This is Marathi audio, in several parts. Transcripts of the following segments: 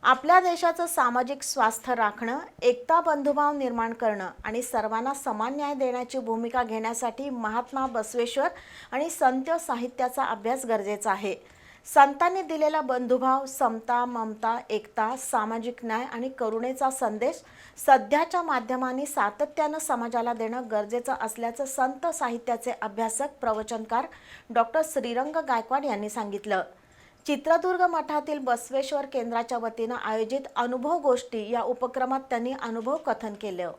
आपल्या देशाचं सामाजिक स्वास्थ्य राखणं, एकता बंधुभाव निर्माण करणं आणि सर्वांना समान न्याय देण्याची भूमिका घेण्यासाठी महात्मा बसवेश्वर आणि संत साहित्याचा अभ्यास गरजेचा आहे. संतांनी दिलेला बंधुभाव, समता, ममता, एकता, सामाजिक न्याय आणि करुणेचा संदेश सध्याच्या माध्यमांनी सातत्यानं समाजाला देणं गरजेचं असल्याचं संत साहित्याचे अभ्यासक प्रवचनकार डॉक्टर श्रीरंग गायकवाड यांनी सांगितलं. चित्रदुर्ग मठातील बसवेश्वर केंद्राच्या वतीनं आयोजित अनुभव गोष्टी या उपक्रमात त्यांनी अनुभव कथन केलं.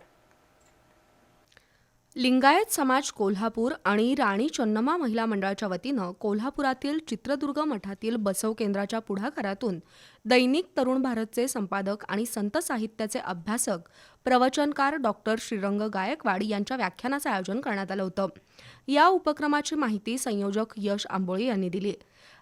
लिंगायत समाज कोल्हापूर आणि राणी चन्नम्मा महिला मंडळाच्या वतीनं कोल्हापुरातील चित्रदुर्ग मठातील बसव केंद्राच्या पुढाकारातून दैनिक तरुण भारतचे संपादक आणि संत साहित्याचे अभ्यासक प्रवचनकार डॉक्टर श्रीरंग गायकवाड यांच्या व्याख्यानाचं आयोजन करण्यात आलं होतं. या उपक्रमाची माहिती संयोजक यश आंबोळे यांनी दिली.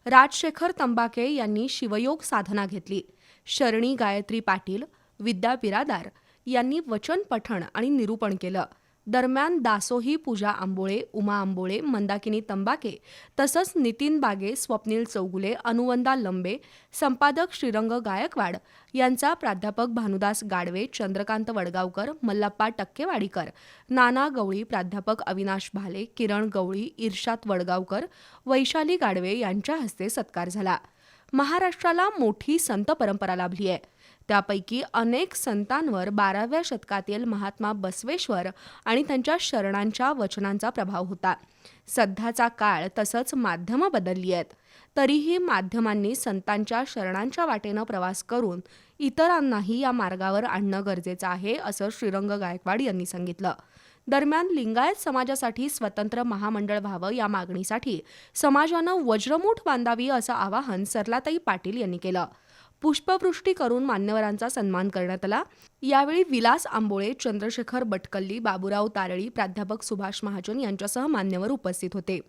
राजशेखर तंबाके यांनी शिवयोग साधना घेतली. शरणी गायत्री पाटील, विद्या बिरादार यांनी वचन पठण आणि निरूपण केलं. दरम्यान दासोही पूजा आंबोळे, उमा आंबोळे, मंदाकिनी तंबाके तसंच नितीन बागे, स्वप्नील चौगुले, अनुवंदा लंबे, संपादक श्रीरंग गायकवाड यांचा प्राध्यापक भानुदास गाडवे, चंद्रकांत वडगावकर, मल्लाप्पा टक्केवाडीकर, नाना गवळी, प्राध्यापक अविनाश भाले, किरण गवळी, इर्शात वडगावकर, वैशाली गाडवे यांच्या हस्ते सत्कार झाला. महाराष्ट्राला मोठी संत परंपरा लाभली आहे. त्यापैकी अनेक संतांवर 12व्या शतकातील महात्मा बसवेश्वर आणि त्यांच्या शरणांच्या वचनांचा प्रभाव होता. सध्याचा काळ तसंच माध्यमं बदलली आहेत. तरीही माध्यमांनी संतांच्या शरणांच्या वाटेनं प्रवास करून इतरांनाही या मार्गावर आणणं गरजेचं आहे, असं श्रीरंग गायकवाड यांनी सांगितलं. दरम्यान लिंगायत समाजासाठी स्वतंत्र महामंडळ व्हावं या मागणीसाठी समाजानं वज्रमूठ बांधावी असं आवाहन सरलाताई पाटील यांनी केलं. पुष्पवृष्टी करून मान्यवरांचा सन्मान करण्यात आला. यावेळी विलास आंबोळे, चंद्रशेखर बटकल्ली, बाबूराव तारळी, प्राध्यापक सुभाष महाजन यांच्यासह मान्यवर उपस्थित होते.